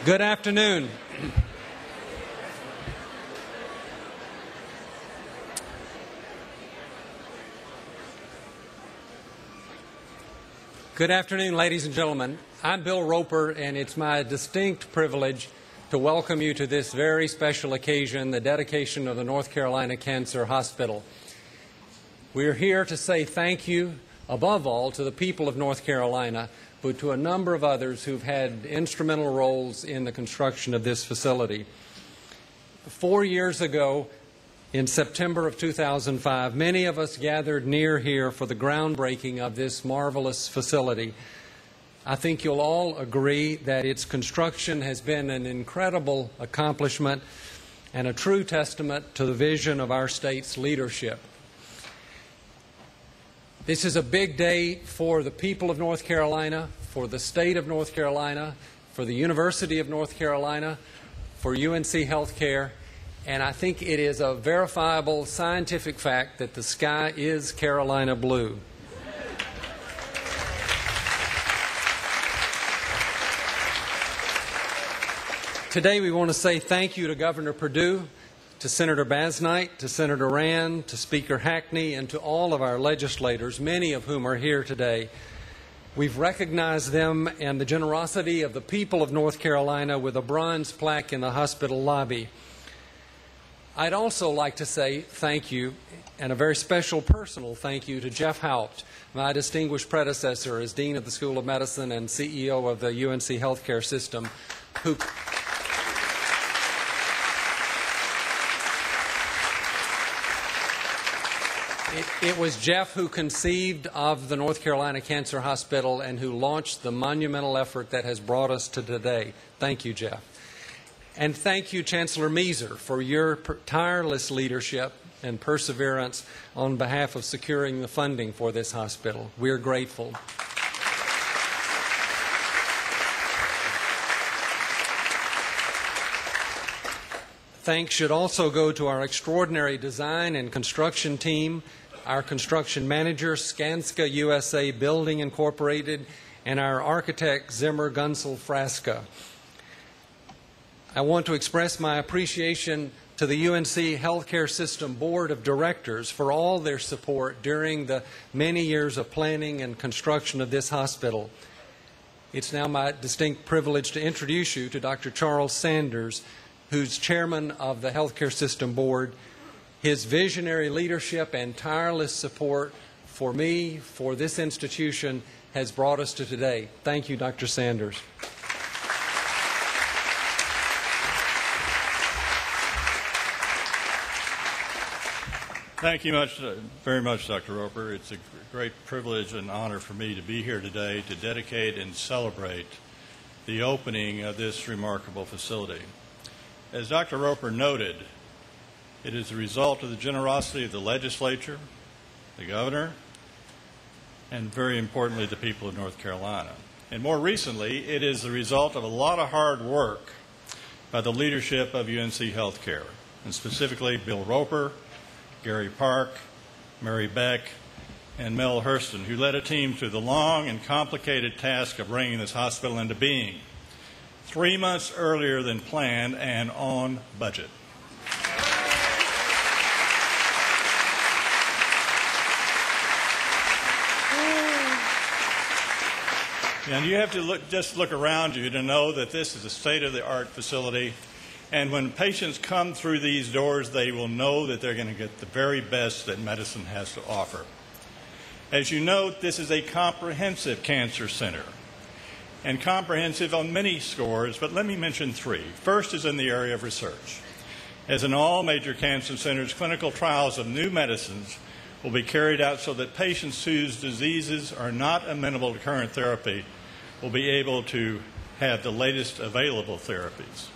Good afternoon. Good afternoon, ladies and gentlemen. I'm Bill Roper, and it's my distinct privilege to welcome you to this very special occasion, the dedication of the North Carolina Cancer Hospital. We're here to say thank you, above all, to the people of North Carolina, but to a number of others who've had instrumental roles in the construction of this facility. 4 years ago, in September of 2005, many of us gathered near here for the groundbreaking of this marvelous facility. I think you'll all agree that its construction has been an incredible accomplishment and a true testament to the vision of our state's leadership. This is a big day for the people of North Carolina, for the state of North Carolina, for the University of North Carolina, for UNC Healthcare, and I think it is a verifiable scientific fact that the sky is Carolina blue. Today we want to say thank you to Governor Perdue, to Senator Basnight, to Senator Rand, to Speaker Hackney, and to all of our legislators, many of whom are here today. We've recognized them and the generosity of the people of North Carolina with a bronze plaque in the hospital lobby. I'd also like to say thank you, and a very special personal thank you to Jeff Haupt, my distinguished predecessor as Dean of the School of Medicine and CEO of the UNC Healthcare System, who It was Jeff who conceived of the North Carolina Cancer Hospital and who launched the monumental effort that has brought us to today. Thank you, Jeff. And thank you, Chancellor Measer, for your tireless leadership and perseverance on behalf of securing the funding for this hospital. We're grateful. Thanks should also go to our extraordinary design and construction team, our construction manager, Skanska USA Building Incorporated, and our architect, Zimmer Gunsel Frasca. I want to express my appreciation to the UNC Healthcare System Board of Directors for all their support during the many years of planning and construction of this hospital. It's now my distinct privilege to introduce you to Dr. Charles Sanders, who's chairman of the Healthcare System Board. His visionary leadership and tireless support for me, for this institution, has brought us to today. Thank you, Dr. Sanders. Thank you very much, Dr. Roper. It's a great privilege and honor for me to be here today to dedicate and celebrate the opening of this remarkable facility. As Dr. Roper noted, it is the result of the generosity of the legislature, the governor, and very importantly, the people of North Carolina. And more recently, it is the result of a lot of hard work by the leadership of UNC Healthcare, and specifically Bill Roper, Gary Park, Mary Beck, and Mel Hurston, who led a team through the long and complicated task of bringing this hospital into being 3 months earlier than planned and on budget. And you have to just look around you to know that this is a state-of-the-art facility. And when patients come through these doors, they will know that they're going to get the very best that medicine has to offer. As you note, this is a comprehensive cancer center, and comprehensive on many scores, but let me mention three. First is in the area of research. As in all major cancer centers, clinical trials of new medicines will be carried out so that patients whose diseases are not amenable to current therapy will be able to have the latest available therapies.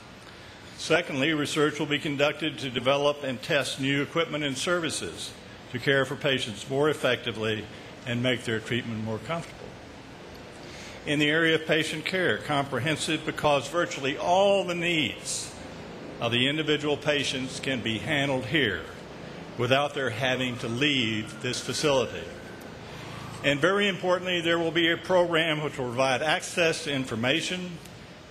Secondly, research will be conducted to develop and test new equipment and services to care for patients more effectively and make their treatment more comfortable. In the area of patient care, comprehensive because virtually all the needs of the individual patients can be handled here without their having to leave this facility. And very importantly, there will be a program which will provide access to information,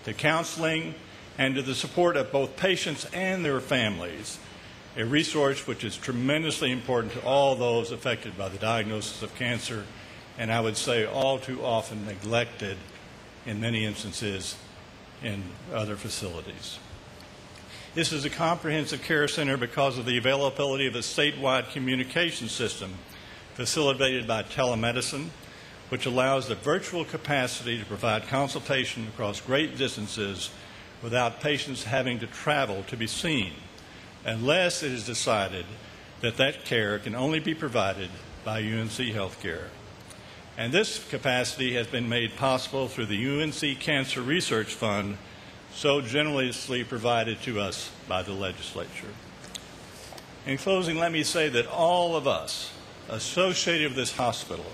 to counseling, and to the support of both patients and their families, a resource which is tremendously important to all those affected by the diagnosis of cancer, and I would say all too often neglected in many instances in other facilities. This is a comprehensive care center because of the availability of a statewide communication system facilitated by telemedicine, which allows the virtual capacity to provide consultation across great distances without patients having to travel to be seen, unless it is decided that that care can only be provided by UNC Healthcare. And this capacity has been made possible through the UNC Cancer Research Fund, so generously provided to us by the legislature. In closing, let me say that all of us associated with this hospital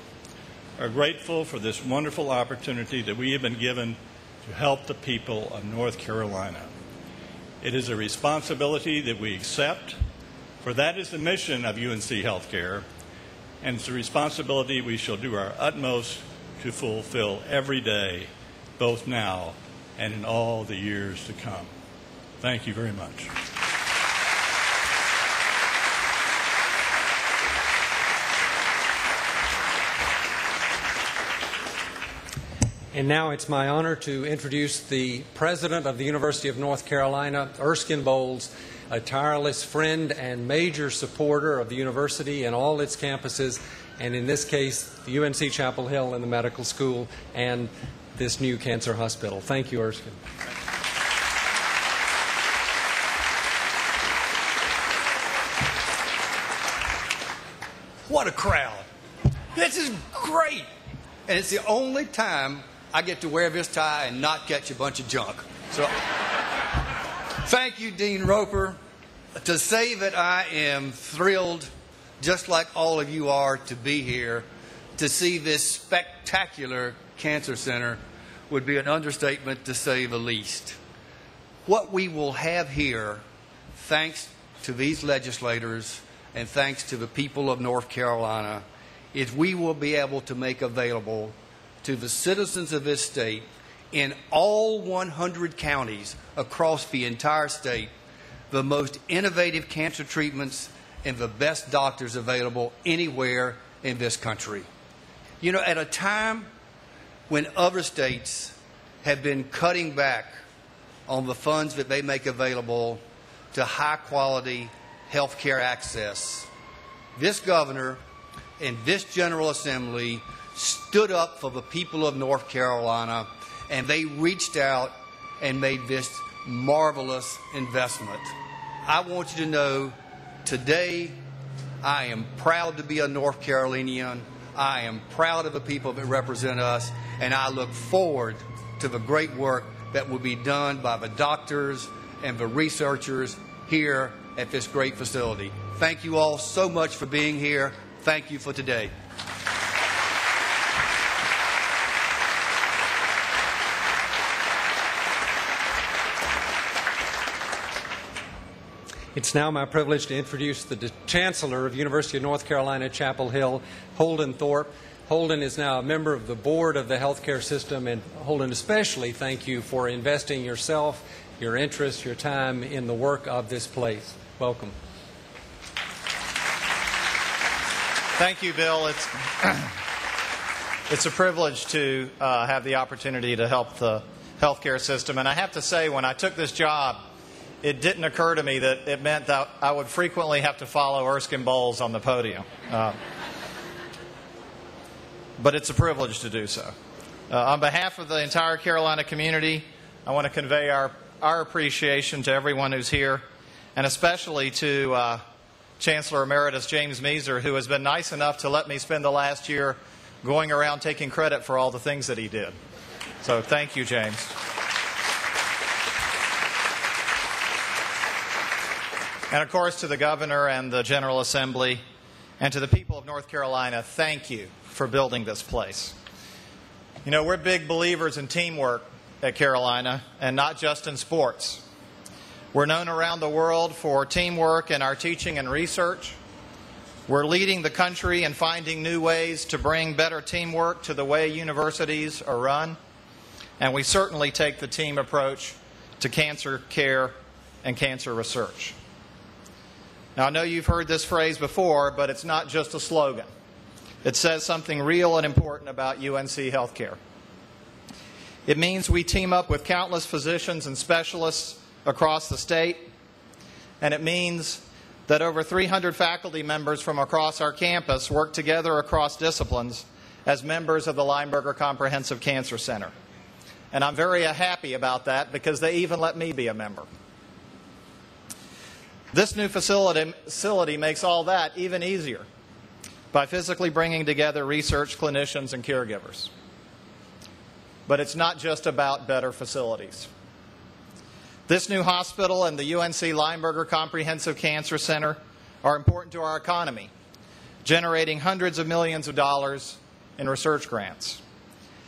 are grateful for this wonderful opportunity that we have been given to help the people of North Carolina. It is a responsibility that we accept, for that is the mission of UNC Healthcare, and it's a responsibility we shall do our utmost to fulfill every day, both now and in all the years to come. Thank you very much. And now it's my honor to introduce the President of the University of North Carolina, Erskine Bowles, a tireless friend and major supporter of the university and all its campuses, and in this case, the UNC Chapel Hill and the medical school and this new cancer hospital. Thank you, Erskine. What a crowd. This is great. And it's the only time I get to wear this tie and not catch a bunch of junk. So thank you, Dean Roper. To say that I am thrilled, just like all of you are, to be here, to see this spectacular cancer center would be an understatement to say the least. What we will have here, thanks to these legislators and thanks to the people of North Carolina, is we will be able to make available to the citizens of this state in all 100 counties across the entire state the most innovative cancer treatments and the best doctors available anywhere in this country. You know, at a time when other states have been cutting back on the funds that they make available to high-quality health care access, this governor and this General Assembly stood up for the people of North Carolina, and they reached out and made this marvelous investment. I want you to know today I am proud to be a North Carolinian. I am proud of the people that represent us, and I look forward to the great work that will be done by the doctors and the researchers here at this great facility. Thank you all so much for being here. Thank you for today. It's now my privilege to introduce the Chancellor of University of North Carolina, Chapel Hill, Holden Thorpe. Holden is now a member of the board of the healthcare system, and Holden, especially thank you for investing yourself, your interest, your time in the work of this place. Welcome. Thank you, Bill. It's a privilege to have the opportunity to help the healthcare system. And I have to say, when I took this job, it didn't occur to me that it meant that I would frequently have to follow Erskine Bowles on the podium. But it's a privilege to do so. On behalf of the entire Carolina community, I want to convey our appreciation to everyone who's here, and especially to Chancellor Emeritus James Measer, who has been nice enough to let me spend the last year going around taking credit for all the things that he did. So thank you, James. And of course, to the Governor and the General Assembly, and to the people of North Carolina, thank you for building this place. You know, we're big believers in teamwork at Carolina, and not just in sports. We're known around the world for teamwork in our teaching and research. We're leading the country in finding new ways to bring better teamwork to the way universities are run. and we certainly take the team approach to cancer care and cancer research. Now, I know you've heard this phrase before, but it's not just a slogan. It says something real and important about UNC Healthcare. It means we team up with countless physicians and specialists across the state, and it means that over 300 faculty members from across our campus work together across disciplines as members of the Lineberger Comprehensive Cancer Center. And I'm very happy about that because they even let me be a member. This new facility makes all that even easier by physically bringing together research, clinicians, and caregivers. But it's not just about better facilities. This new hospital and the UNC Lineberger Comprehensive Cancer Center are important to our economy, generating hundreds of millions of dollars in research grants.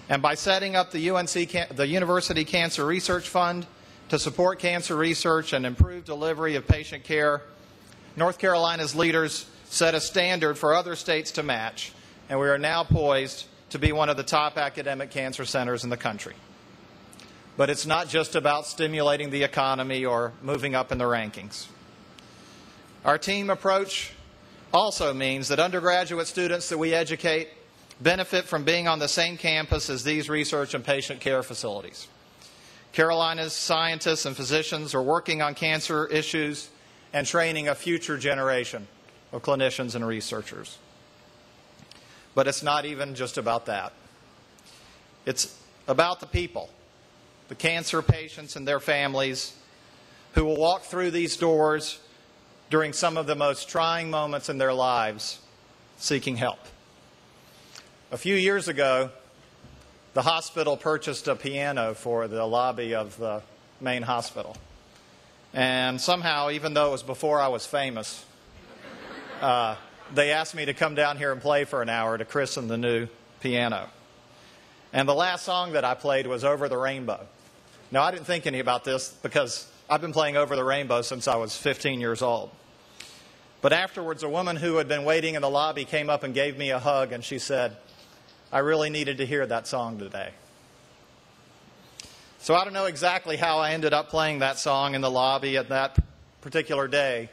And by setting up the University Cancer Research Fund to support cancer research and improve delivery of patient care, North Carolina's leaders set a standard for other states to match, and we are now poised to be one of the top academic cancer centers in the country. But it's not just about stimulating the economy or moving up in the rankings. Our team approach also means that undergraduate students that we educate benefit from being on the same campus as these research and patient care facilities. Carolina's scientists and physicians are working on cancer issues and training a future generation of clinicians and researchers. But it's not even just about that. It's about the people, the cancer patients and their families who will walk through these doors during some of the most trying moments in their lives seeking help. A few years ago, the hospital purchased a piano for the lobby of the main hospital. And somehow, even though it was before I was famous, they asked me to come down here and play for an hour to christen the new piano. And the last song that I played was Over the Rainbow. Now, I didn't think any about this because I've been playing Over the Rainbow since I was 15 years old. But afterwards, a woman who had been waiting in the lobby came up and gave me a hug, and she said, "I really needed to hear that song today." So I don't know exactly how I ended up playing that song in the lobby at that particular day,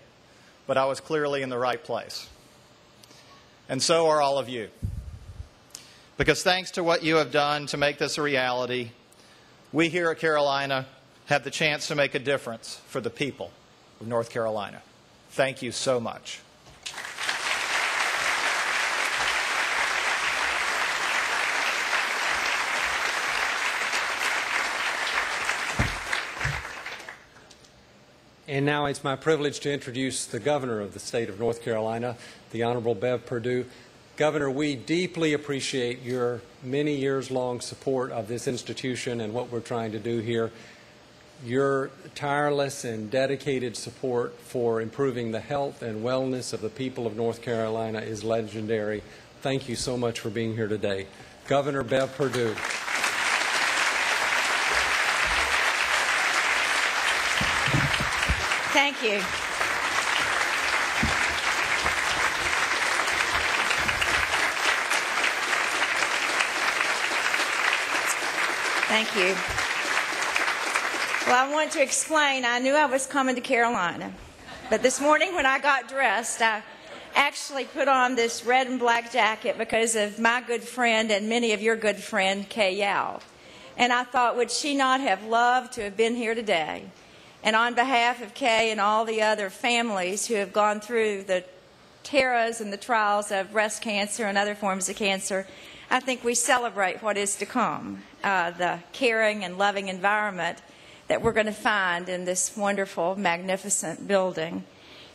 but I was clearly in the right place. And so are all of you. Because thanks to what you have done to make this a reality, we here at Carolina have the chance to make a difference for the people of North Carolina. Thank you so much. And now it's my privilege to introduce the Governor of the state of North Carolina, the Honorable Bev Perdue. Governor, we deeply appreciate your many years-long support of this institution and what we're trying to do here. Your tireless and dedicated support for improving the health and wellness of the people of North Carolina is legendary. Thank you so much for being here today. Governor Bev Perdue. Thank you. Thank you. Well, I want to explain, I knew I was coming to Carolina, but this morning when I got dressed, I actually put on this red and black jacket because of my good friend and many of your good friend, Kay Yao. And I thought, would she not have loved to have been here today? And on behalf of Kay and all the other families who have gone through the terrors and the trials of breast cancer and other forms of cancer, I think we celebrate what is to come, the caring and loving environment that we're going to find in this wonderful, magnificent building.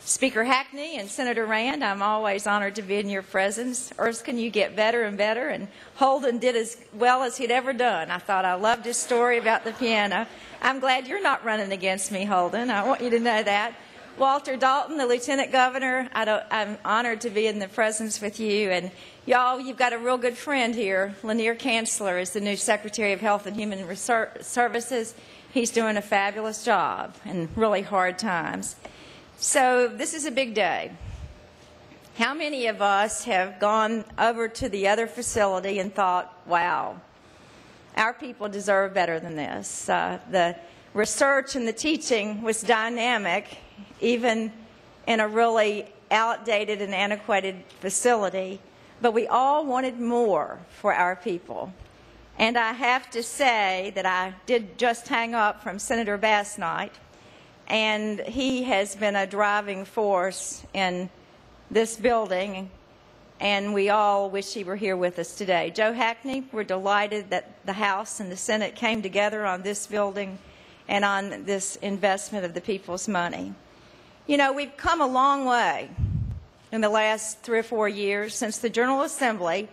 Speaker Hackney and Senator Rand, I'm always honored to be in your presence. Erskine, you get better and better, and Holden did as well as he'd ever done. I thought I loved his story about the piano. I'm glad you're not running against me, Holden. I want you to know that. Walter Dalton, the Lieutenant Governor, I'm honored to be in the presence with you. And y'all, you've got a real good friend here. Lanier Kanzler is the new Secretary of Health and Human Services. He's doing a fabulous job in really hard times. So this is a big day. How many of us have gone over to the other facility and thought, wow, Our people deserve better than this. The research and the teaching was dynamic, even in a really outdated and antiquated facility, but we all wanted more for our people. And I have to say that I did just hang up from Senator Bassnight, and he has been a driving force in this building, and we all wish he were here with us today. Joe Hackney, we're delighted that the House and the Senate came together on this building and on this investment of the people's money. You know, we've come a long way in the last 3 or 4 years since the General Assembly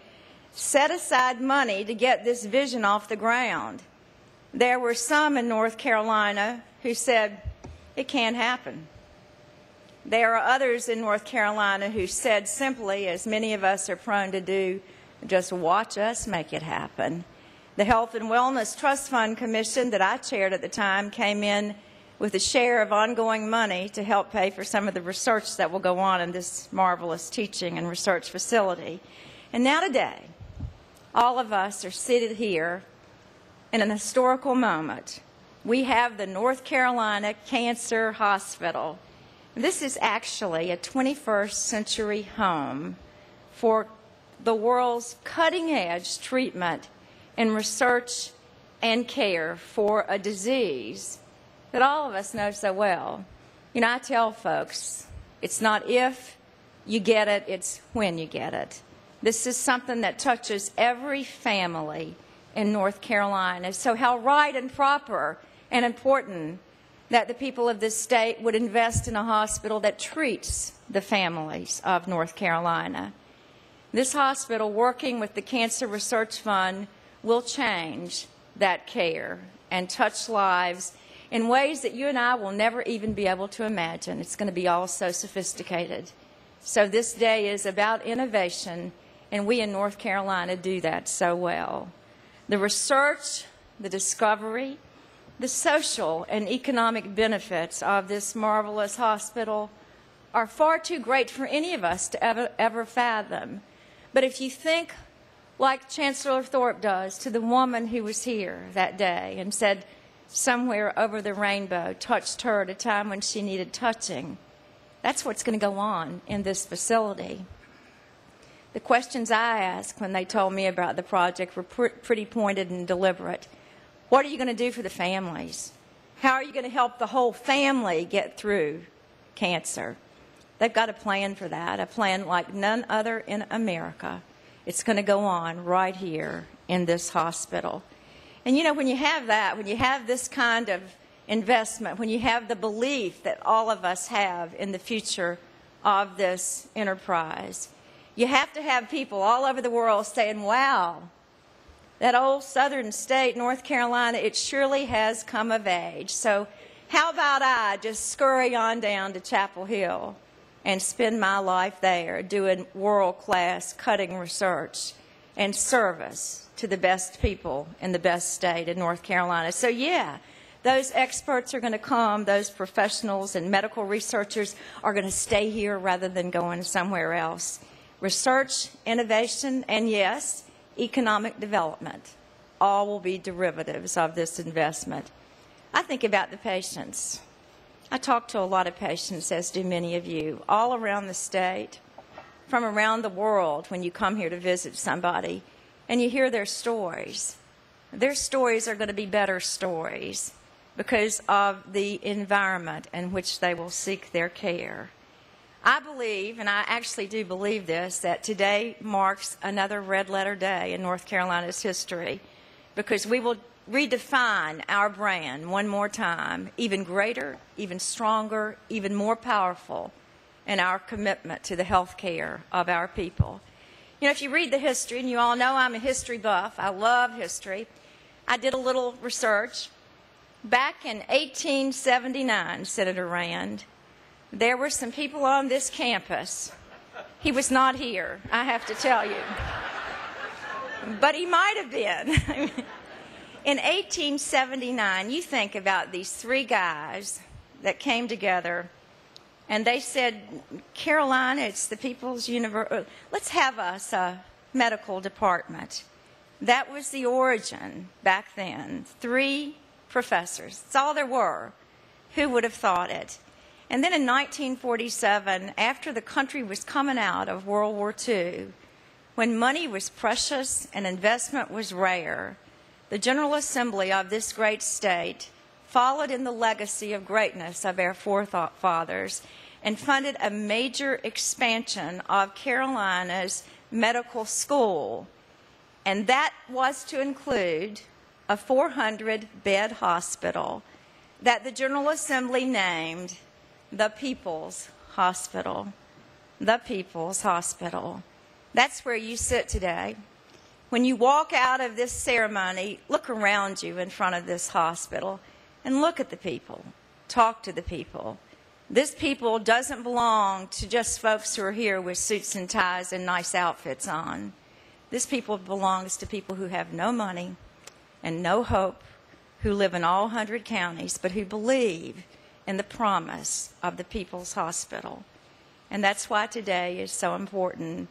set aside money to get this vision off the ground. There were some in North Carolina who said, it can't happen. There are others in North Carolina who said simply, as many of us are prone to do, just watch us make it happen. The Health and Wellness Trust Fund Commission that I chaired at the time came in with a share of ongoing money to help pay for some of the research that will go on in this marvelous teaching and research facility. And now today, all of us are seated here in an historical moment. We have the North Carolina Cancer Hospital. This is actually a 21st century home for the world's cutting-edge treatment and research and care for a disease that all of us know so well. You know, I tell folks, it's not if you get it, it's when you get it. This is something that touches every family in North Carolina. So how right and proper and important that the people of this state would invest in a hospital that treats the families of North Carolina. This hospital, working with the Cancer Research Fund, will change that care and touch lives in ways that you and I will never even be able to imagine. It's going to be all so sophisticated. So this day is about innovation, and we in North Carolina do that so well. The research, the discovery, the social and economic benefits of this marvelous hospital are far too great for any of us to ever fathom. But if you think like Chancellor Thorpe does to the woman who was here that day and said, somewhere over the rainbow touched her at a time when she needed touching, that's what's going to go on in this facility. The questions I asked when they told me about the project were pretty pointed and deliberate. What are you going to do for the families? How are you going to help the whole family get through cancer? They've got a plan for that, a plan like none other in America. It's going to go on right here in this hospital. And you know, when you have that, when you have this kind of investment, when you have the belief that all of us have in the future of this enterprise, you have to have people all over the world saying, wow, that old southern state, North Carolina, it surely has come of age. So how about I just scurry on down to Chapel Hill and spend my life there doing world-class cutting research and service to the best people in the best state in North Carolina. So yeah, those experts are going to come, those professionals and medical researchers are going to stay here rather than going somewhere else. Research, innovation, and yes, economic development, all will be derivatives of this investment. I think about the patients. I talk to a lot of patients, as do many of you, all around the state, from around the world when you come here to visit somebody, and you hear their stories. Their stories are going to be better stories because of the environment in which they will seek their care. I believe, and I actually do believe this, that today marks another red letter day in North Carolina's history because we will redefine our brand one more time, even greater, even stronger, even more powerful in our commitment to the health care of our people. You know, if you read the history, and you all know I'm a history buff, I love history, I did a little research. Back in 1879, Senator Rand, there were some people on this campus. He was not here, I have to tell you. But he might have been. In 1879, you think about these three guys that came together, and they said, Carolina, it's the People's University. Let's have us a medical department. That was the origin back then. 3 professors. That's all there were. Who would have thought it? And then in 1947, after the country was coming out of World War II, when money was precious and investment was rare, the General Assembly of this great state followed in the legacy of greatness of our forefathers and funded a major expansion of Carolina's medical school. And that was to include a 400-bed hospital that the General Assembly named the People's Hospital. The People's Hospital. That's where you sit today. When you walk out of this ceremony, look around you in front of this hospital and look at the people. Talk to the people. This people doesn't belong to just folks who are here with suits and ties and nice outfits on. This people belongs to people who have no money and no hope, who live in all 100 counties, but who believe in the promise of the People's Hospital. And that's why today is so important.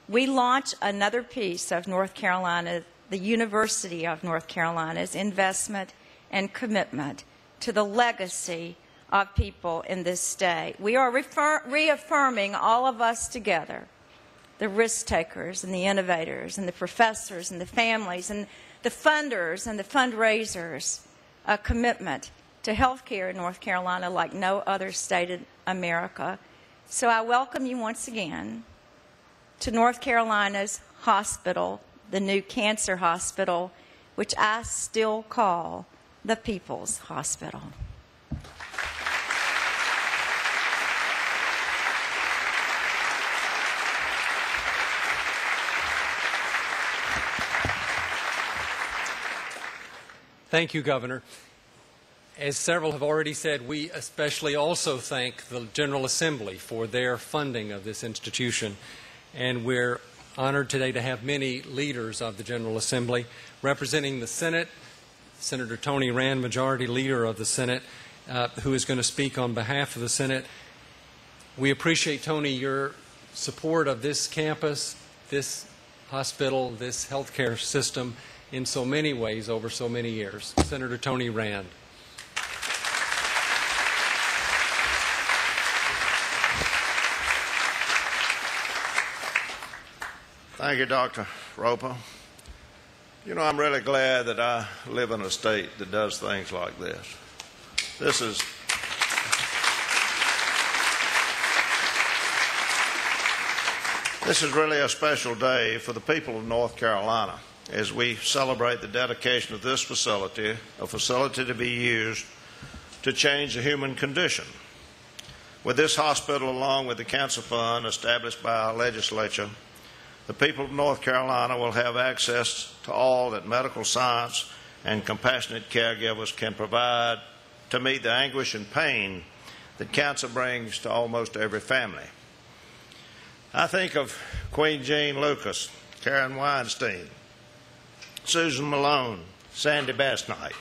We launch another piece of North Carolina, the University of North Carolina's investment and commitment to the legacy of people in this state. We are reaffirming, all of us together, the risk takers and the innovators and the professors and the families and the funders and the fundraisers, a commitment to health care in North Carolina like no other state in America. So I welcome you once again to North Carolina's hospital, the new cancer hospital, which I still call the People's Hospital. Thank you, Governor. As several have already said, we especially also thank the General Assembly for their funding of this institution. And we're honored today to have many leaders of the General Assembly representing the Senate. Senator Tony Rand, Majority Leader of the Senate, who is going to speak on behalf of the Senate. We appreciate, Tony, your support of this campus, this hospital, this healthcare system in so many ways over so many years. Senator Tony Rand. Thank you, Dr. Roper. You know, I'm really glad that I live in a state that does things like this. This is really a special day for the people of North Carolina as we celebrate the dedication of this facility, a facility to be used to change the human condition. With this hospital, along with the Cancer Fund established by our legislature, the people of North Carolina will have access to all that medical science and compassionate caregivers can provide to meet the anguish and pain that cancer brings to almost every family. I think of Queen Jean Lucas, Karen Weinstein, Susan Malone, Sandy Bass-Knight,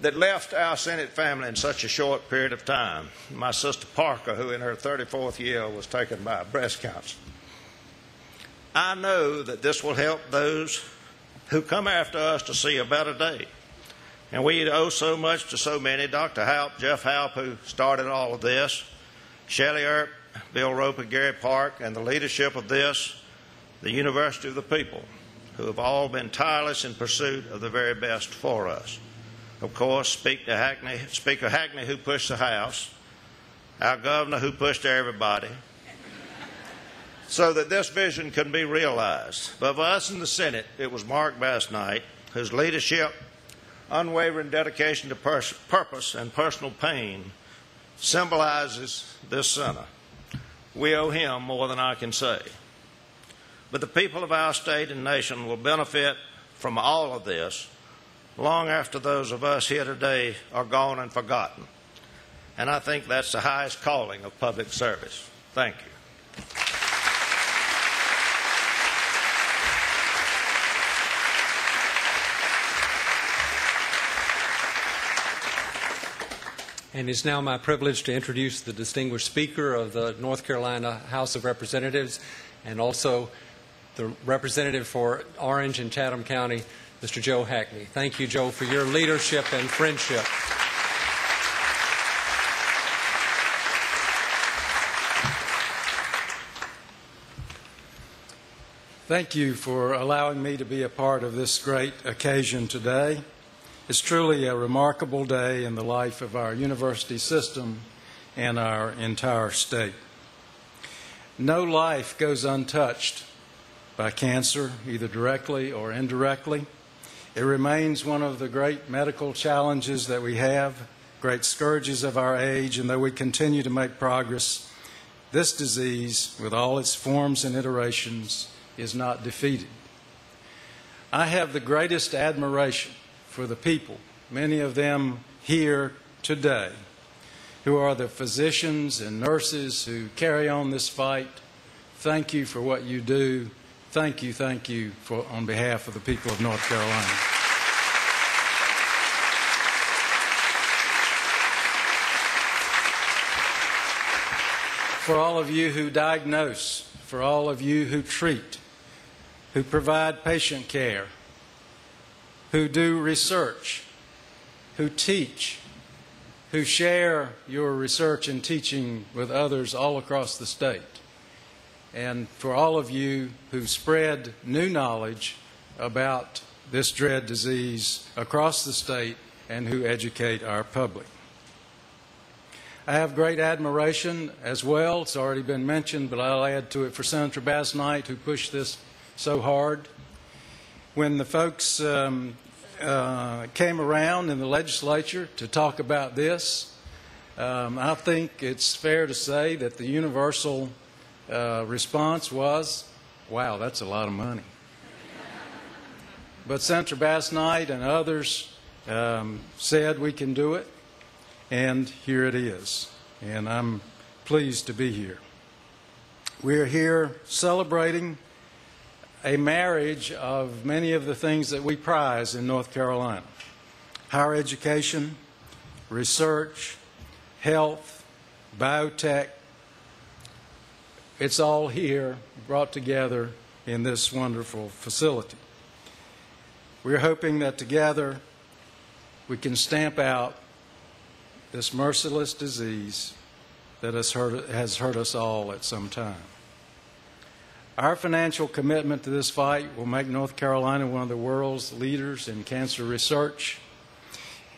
that left our Senate family in such a short period of time. My sister Parker, who in her 34th year was taken by breast cancer. I know that this will help those who come after us to see a better day. And we owe so much to so many. Dr. Halp, Jeff Halp, who started all of this, Shelley Earp, Bill Roper, Gary Park, and the leadership of this, the University of the People, who have all been tireless in pursuit of the very best for us. Of course, Speaker Hackney, who pushed the House, our governor, who pushed everybody, so that this vision can be realized. But for us in the Senate, it was Mark Bass-Knight, whose leadership, unwavering dedication to purpose, and personal pain symbolizes this center. We owe him more than I can say. But the people of our state and nation will benefit from all of this long after those of us here today are gone and forgotten. And I think that's the highest calling of public service. Thank you. And it's now my privilege to introduce the distinguished Speaker of the North Carolina House of Representatives and also the representative for Orange and Chatham County, Mr. Joe Hackney. Thank you, Joe, for your leadership and friendship. Thank you for allowing me to be a part of this great occasion today. It's truly a remarkable day in the life of our university system and our entire state. No life goes untouched by cancer, either directly or indirectly. It remains one of the great medical challenges that we have, great scourges of our age, and though we continue to make progress, this disease, with all its forms and iterations, is not defeated. I have the greatest admiration for the people, many of them here today, who are the physicians and nurses who carry on this fight. Thank you for what you do. Thank you on behalf of the people of North Carolina. For all of you who diagnose, for all of you who treat, who provide patient care, who do research, who teach, who share your research and teaching with others all across the state, and for all of you who spread new knowledge about this dread disease across the state and who educate our public. I have great admiration as well, it's already been mentioned, but I'll add to it for Senator Bass Knight, who pushed this so hard. When the folks came around in the legislature to talk about this, I think it's fair to say that the universal response was, wow, that's a lot of money. But Senator Bass Knight and others said we can do it, and here it is. And I'm pleased to be here. We're here celebrating a marriage of many of the things that we prize in North Carolina: higher education, research, health, biotech. It's all here brought together in this wonderful facility. We're hoping that together we can stamp out this merciless disease that has hurt us all at some time. Our financial commitment to this fight will make North Carolina one of the world's leaders in cancer research.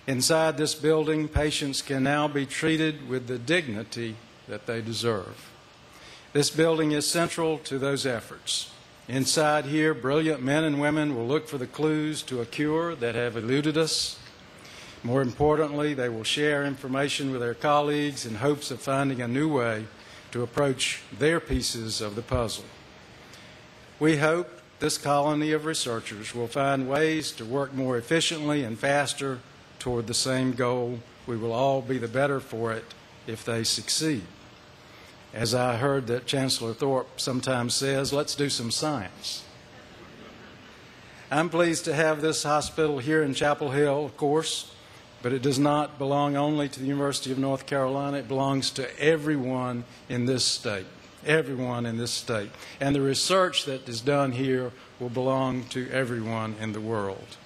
Inside this building, patients can now be treated with the dignity that they deserve. This building is central to those efforts. Inside here, brilliant men and women will look for the clues to a cure that have eluded us. More importantly, they will share information with their colleagues in hopes of finding a new way to approach their pieces of the puzzle. We hope this colony of researchers will find ways to work more efficiently and faster toward the same goal. We will all be the better for it if they succeed. As I heard that Chancellor Thorpe sometimes says, let's do some science. I'm pleased to have this hospital here in Chapel Hill, of course, but it does not belong only to the University of North Carolina. It belongs to everyone in this state. Everyone in this state. And the research that is done here will belong to everyone in the world.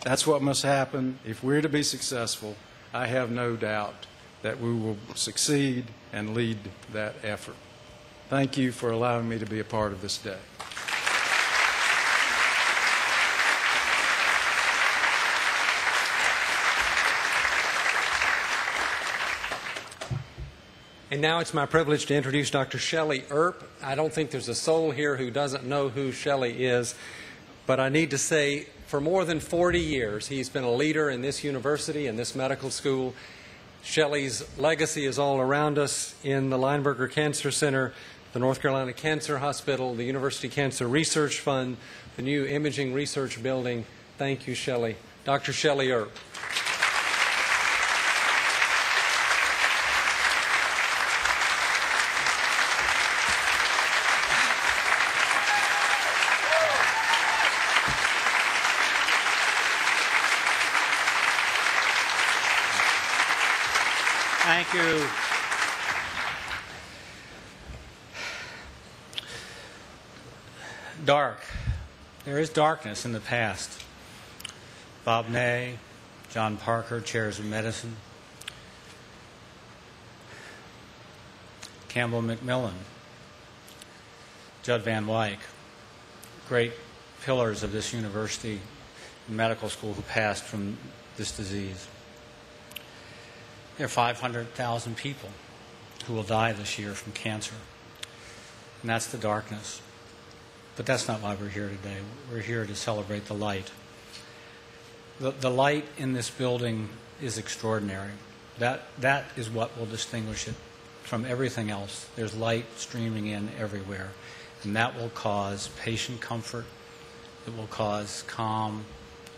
That's what must happen if we're to be successful. I have no doubt that we will succeed and lead that effort. Thank you for allowing me to be a part of this day. And now it's my privilege to introduce Dr. Shelley Earp. I don't think there's a soul here who doesn't know who Shelley is, but I need to say for more than 40 years he's been a leader in this university and this medical school. Shelley's legacy is all around us in the Lineberger Cancer Center, the North Carolina Cancer Hospital, the University Cancer Research Fund, the new Imaging Research Building. Thank you, Shelley. Dr. Shelley Earp. Thank you. dark. There is darkness in the past. Bob Ney, John Parker, chairs of medicine. Campbell McMillan, Judd Van Wyck, great pillars of this university and medical school who passed from this disease. There are 500,000 people who will die this year from cancer. And that's the darkness. But that's not why we're here today. We're here to celebrate the light. The light in this building is extraordinary. That is what will distinguish it from everything else. There's light streaming in everywhere. And that will cause patient comfort. It will cause calm.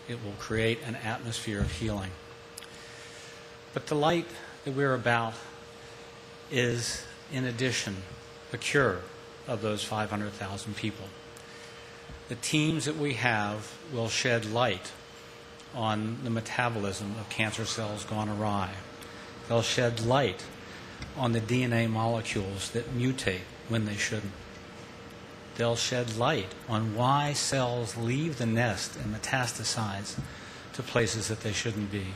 It will create an atmosphere of healing. But the light that we're about is, in addition, the cure of those 500,000 people. The teams that we have will shed light on the metabolism of cancer cells gone awry. They'll shed light on the DNA molecules that mutate when they shouldn't. They'll shed light on why cells leave the nest and metastasize to places that they shouldn't be.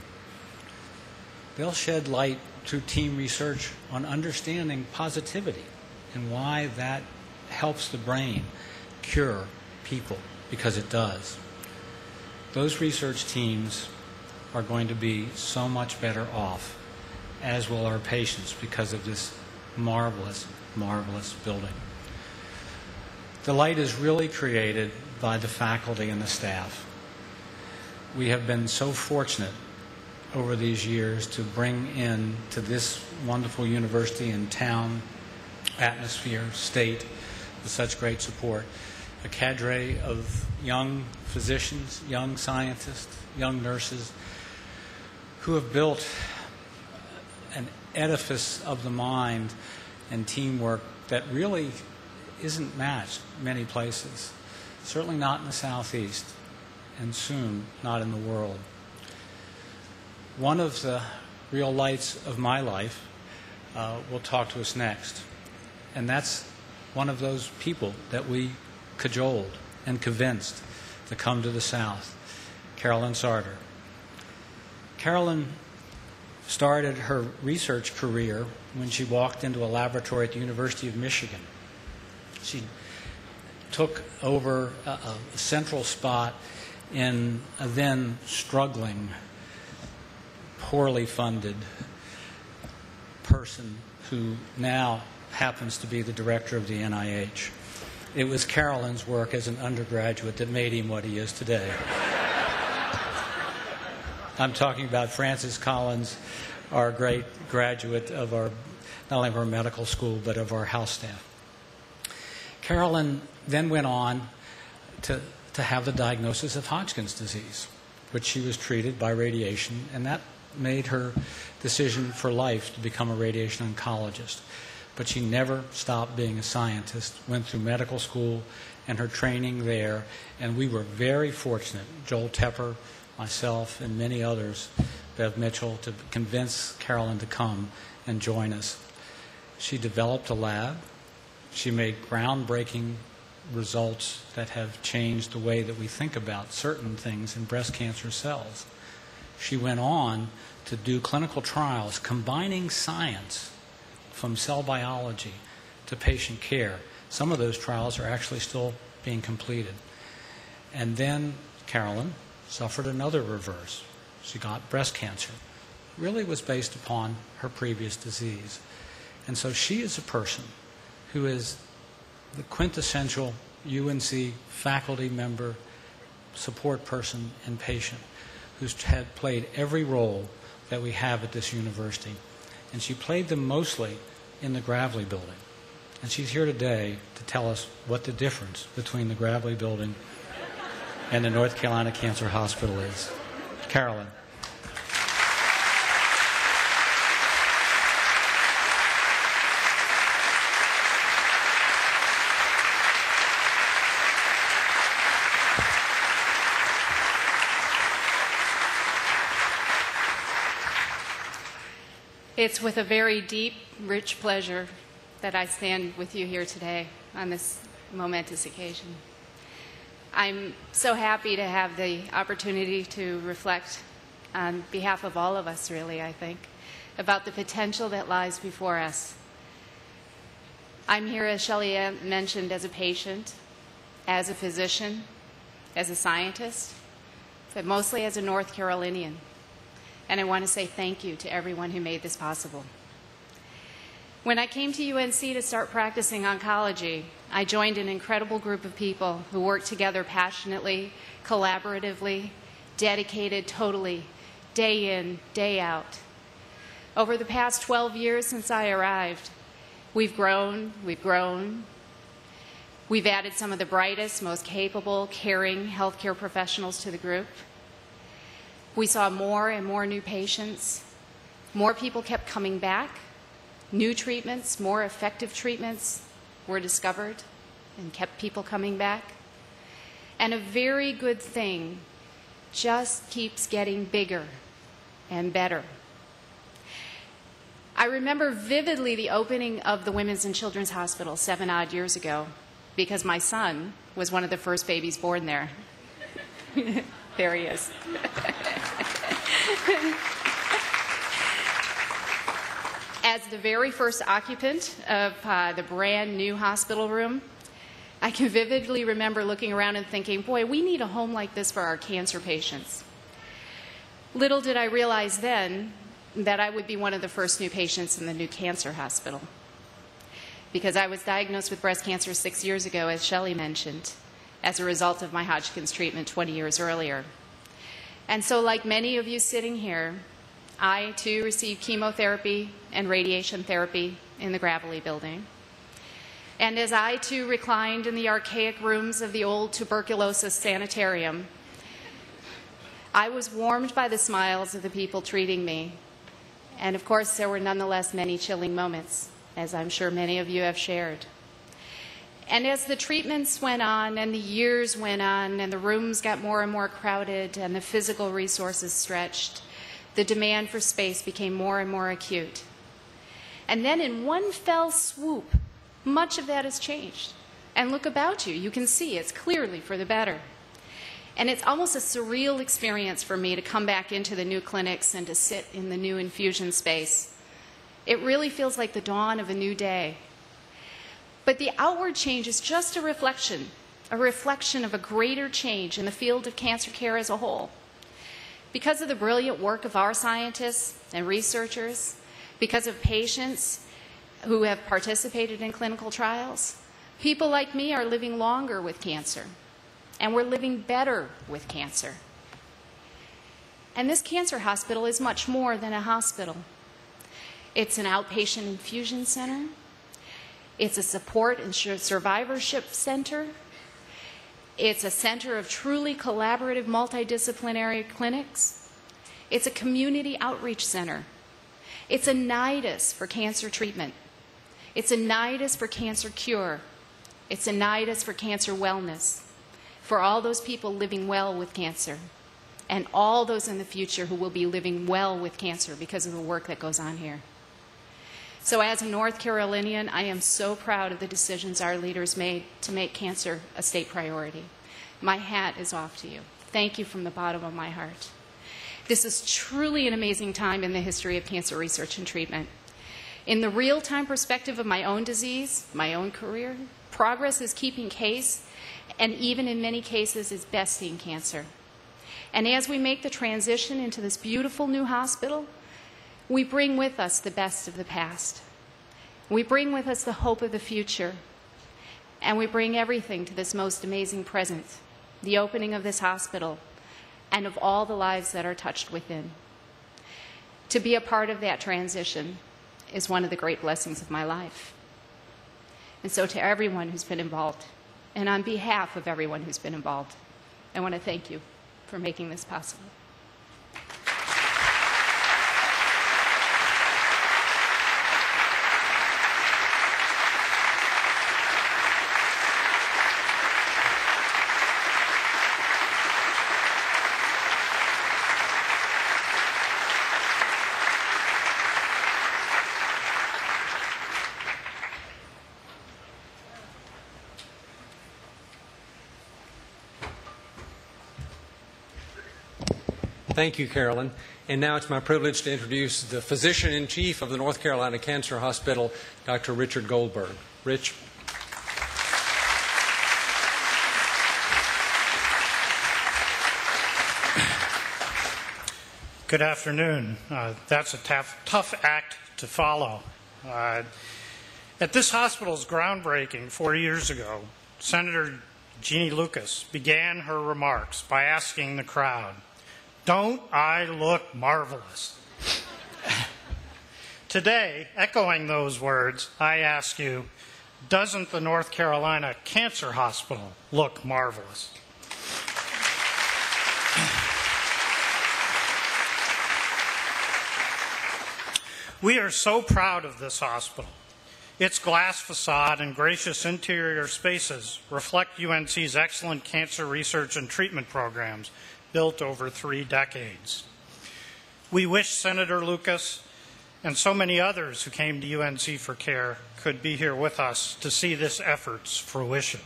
They'll shed light through team research on understanding positivity and why that helps the brain cure people, because it does. Those research teams are going to be so much better off, as will our patients, because of this marvelous, marvelous building. The light is really created by the faculty and the staff. We have been so fortunate over these years to bring in to this wonderful university and town atmosphere, state, with such great support, a cadre of young physicians, young scientists, young nurses who have built an edifice of the mind and teamwork that really isn't matched many places, certainly not in the Southeast, and soon not in the world. One of the real lights of my life will talk to us next, and that's one of those people that we cajoled and convinced to come to the South, Carolyn Sarter. Carolyn started her research career when she walked into a laboratory at the University of Michigan. She took over a central spot in a then struggling, poorly funded person who now happens to be the director of the NIH. It was Carolyn's work as an undergraduate that made him what he is today. I'm talking about Francis Collins, our great graduate of our, not only of our medical school, but of our house staff. Carolyn then went on to have the diagnosis of Hodgkin's disease, which she was treated by radiation, and that made her decision for life to become a radiation oncologist. But she never stopped being a scientist, went through medical school and her training there, and we were very fortunate, Joel Tepper, myself, and many others, Bev Mitchell, to convince Carolyn to come and join us. She developed a lab. She made groundbreaking results that have changed the way that we think about certain things in breast cancer cells. She went on to do clinical trials combining science from cell biology to patient care. Some of those trials are actually still being completed. And then Carolyn suffered another reverse. She got breast cancer. It really was based upon her previous disease. And so she is a person who is the quintessential UNC faculty member, support person, and patient who's had played every role that we have at this university. And she played them mostly in the Gravely building. And she's here today to tell us what the difference between the Gravely building and the North Carolina Cancer Hospital is. Carolyn. It's with a very deep, rich pleasure that I stand with you here today on this momentous occasion. I'm so happy to have the opportunity to reflect on behalf of all of us, really, I think, about the potential that lies before us. I'm here, as Shelley mentioned, as a patient, as a physician, as a scientist, but mostly as a North Carolinian. And I want to say thank you to everyone who made this possible. When I came to UNC to start practicing oncology, I joined an incredible group of people who worked together passionately, collaboratively, dedicated totally, day in, day out. Over the past 12 years since I arrived, we've grown. We've added some of the brightest, most capable, caring healthcare professionals to the group. We saw more and more new patients. More people kept coming back. New treatments, more effective treatments were discovered and kept people coming back. And a very good thing just keeps getting bigger and better. I remember vividly the opening of the Women's and Children's Hospital 7-odd years ago because my son was one of the first babies born there. There he is. As the very first occupant of the brand new hospital room, I can vividly remember looking around and thinking, boy, we need a home like this for our cancer patients. Little did I realize then that I would be one of the first new patients in the new cancer hospital, because I was diagnosed with breast cancer 6 years ago, as Shelley mentioned, as a result of my Hodgkin's treatment 20 years earlier. And so, like many of you sitting here, I, too, received chemotherapy and radiation therapy in the Gravelly building. And as I, too, reclined in the archaic rooms of the old tuberculosis sanitarium, I was warmed by the smiles of the people treating me. And, of course, there were nonetheless many chilling moments, as I'm sure many of you have shared. And as the treatments went on and the years went on and the rooms got more and more crowded and the physical resources stretched, the demand for space became more and more acute. And then in one fell swoop, much of that has changed. And look about you. You can see it's clearly for the better. And it's almost a surreal experience for me to come back into the new clinics and to sit in the new infusion space. It really feels like the dawn of a new day. But the outward change is just a reflection of a greater change in the field of cancer care as a whole. Because of the brilliant work of our scientists and researchers, because of patients who have participated in clinical trials, people like me are living longer with cancer, and we're living better with cancer. And this cancer hospital is much more than a hospital. It's an outpatient infusion center. It's a support and survivorship center. It's a center of truly collaborative multidisciplinary clinics. It's a community outreach center. It's a nidus for cancer treatment. It's a nidus for cancer cure. It's a nidus for cancer wellness, for all those people living well with cancer, and all those in the future who will be living well with cancer because of the work that goes on here. So as a North Carolinian, I am so proud of the decisions our leaders made to make cancer a state priority. My hat is off to you. Thank you from the bottom of my heart. This is truly an amazing time in the history of cancer research and treatment. In the real-time perspective of my own disease, my own career, progress is keeping pace, and even in many cases is besting cancer. And as we make the transition into this beautiful new hospital, we bring with us the best of the past. We bring with us the hope of the future. And we bring everything to this most amazing present, the opening of this hospital, and of all the lives that are touched within. To be a part of that transition is one of the great blessings of my life. And so to everyone who's been involved, and on behalf of everyone who's been involved, I want to thank you for making this possible. Thank you, Carolyn. And now it's my privilege to introduce the Physician-in-Chief of the North Carolina Cancer Hospital, Dr. Richard Goldberg. Rich. Good afternoon. That's a tough act to follow. At this hospital's groundbreaking 4 years ago, Senator Jeannie Lucas began her remarks by asking the crowd, "Don't I look marvelous?" Today, echoing those words, I ask you, doesn't the North Carolina Cancer Hospital look marvelous? We are so proud of this hospital. Its glass facade and gracious interior spaces reflect UNC's excellent cancer research and treatment programs built over 3 decades. We wish Senator Lucas and so many others who came to UNC for care could be here with us to see this effort's fruition.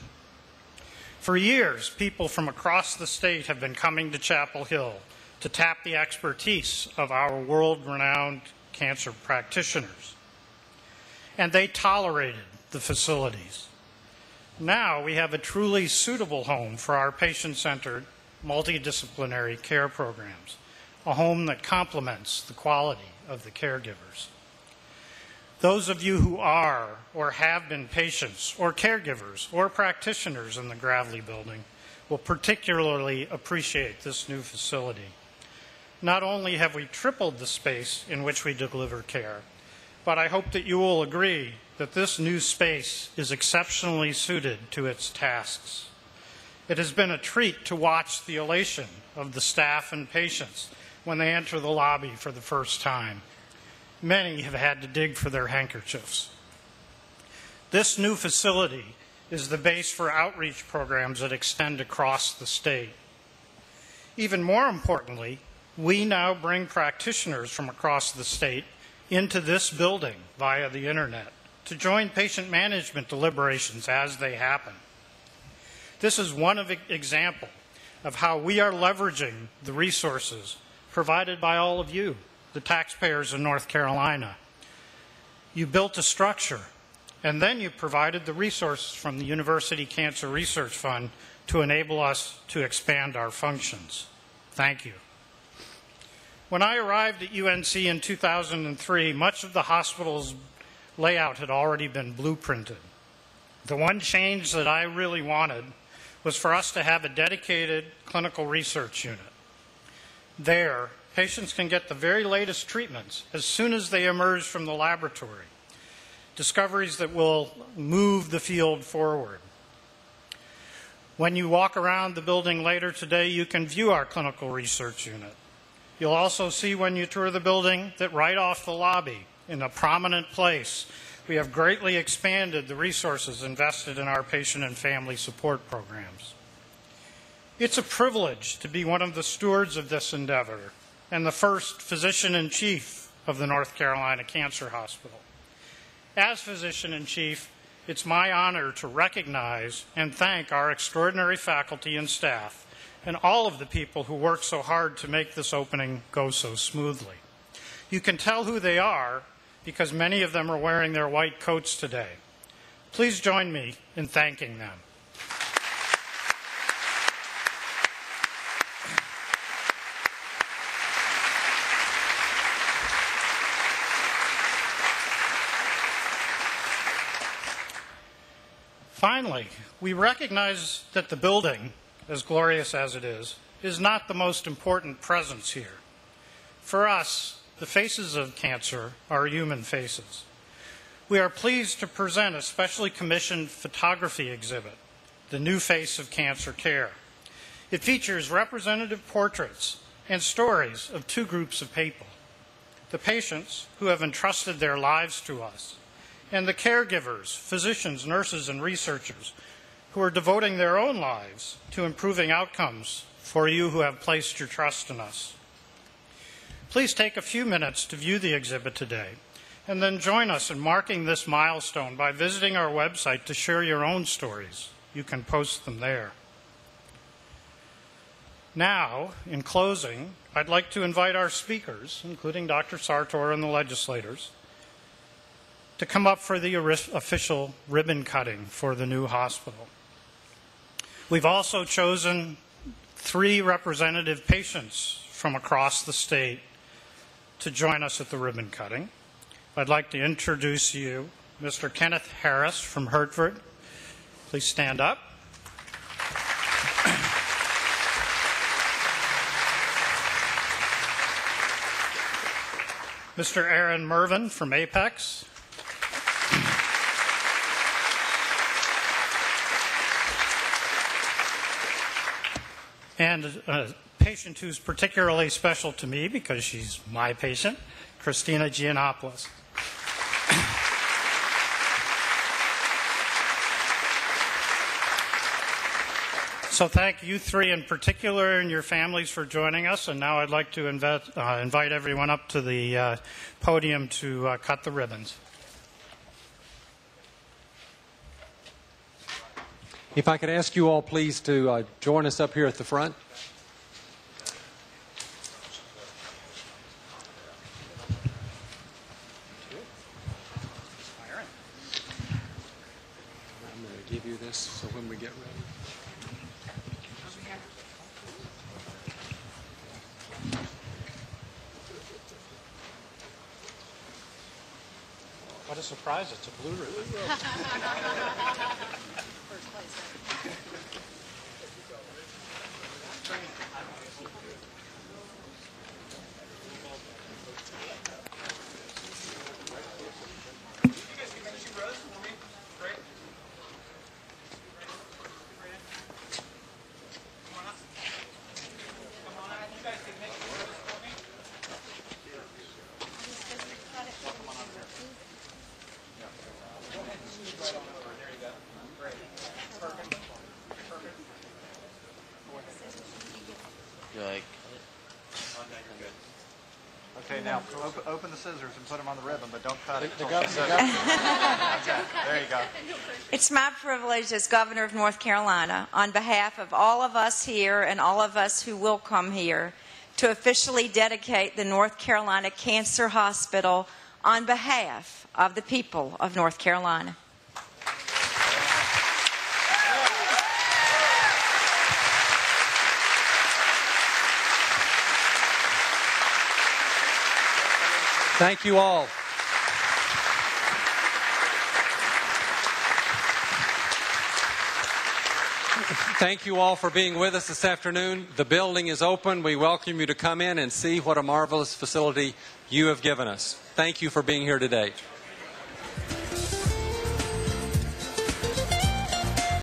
For years, people from across the state have been coming to Chapel Hill to tap the expertise of our world-renowned cancer practitioners, and they tolerated the facilities. Now we have a truly suitable home for our patient-centered, multidisciplinary care programs, a home that complements the quality of the caregivers. Those of you who are or have been patients or caregivers or practitioners in the Gravely building will particularly appreciate this new facility. Not only have we tripled the space in which we deliver care, but I hope that you will agree that this new space is exceptionally suited to its tasks. It has been a treat to watch the elation of the staff and patients when they enter the lobby for the first time. Many have had to dig for their handkerchiefs. This new facility is the base for outreach programs that extend across the state. Even more importantly, we now bring practitioners from across the state into this building via the internet to join patient management deliberations as they happen. This is one example of how we are leveraging the resources provided by all of you, the taxpayers in North Carolina. You built a structure, and then you provided the resources from the University Cancer Research Fund to enable us to expand our functions. Thank you. When I arrived at UNC in 2003, much of the hospital's layout had already been blueprinted. The one change that I really wanted was for us to have a dedicated clinical research unit. There, patients can get the very latest treatments as soon as they emerge from the laboratory, discoveries that will move the field forward. When you walk around the building later today, you can view our clinical research unit. You'll also see when you tour the building that right off the lobby, in a prominent place, we have greatly expanded the resources invested in our patient and family support programs. It's a privilege to be one of the stewards of this endeavor and the first physician-in-chief of the North Carolina Cancer Hospital. As physician-in-chief, it's my honor to recognize and thank our extraordinary faculty and staff and all of the people who work so hard to make this opening go so smoothly. You can tell who they are because many of them are wearing their white coats today. Please join me in thanking them. Finally, we recognize that the building, as glorious as it is not the most important presence here. For us, the faces of cancer are human faces. We are pleased to present a specially commissioned photography exhibit, The New Face of Cancer Care. It features representative portraits and stories of 2 groups of people: the patients who have entrusted their lives to us, and the caregivers, physicians, nurses, and researchers who are devoting their own lives to improving outcomes for you who have placed your trust in us. Please take a few minutes to view the exhibit today, and then join us in marking this milestone by visiting our website to share your own stories. You can post them there. Now, in closing, I'd like to invite our speakers, including Dr. Sartor and the legislators, to come up for the official ribbon cutting for the new hospital. We've also chosen 3 representative patients from across the state to join us at the ribbon cutting. I'd like to introduce you Mr. Kenneth Harris from Hertford. Please stand up. Mr. Aaron Mervin from Apex. And a patient who's particularly special to me because she's my patient, Christina Giannopoulos. So thank you 3 in particular and your families for joining us. And now I'd like to invite everyone up to the podium to cut the ribbons. If I could ask you all, please, to join us up here at the front. I'm going to give you this so when we get ready. What a surprise, it's a blue ribbon. Okay, now open the scissors and put them on the ribbon, but don't cut it. Okay, there you go. It's my privilege as Governor of North Carolina, on behalf of all of us here and all of us who will come here, to officially dedicate the North Carolina Cancer Hospital on behalf of the people of North Carolina. Thank you all. Thank you all for being with us this afternoon. The building is open. We welcome you to come in and see what a marvelous facility you have given us. Thank you for being here today.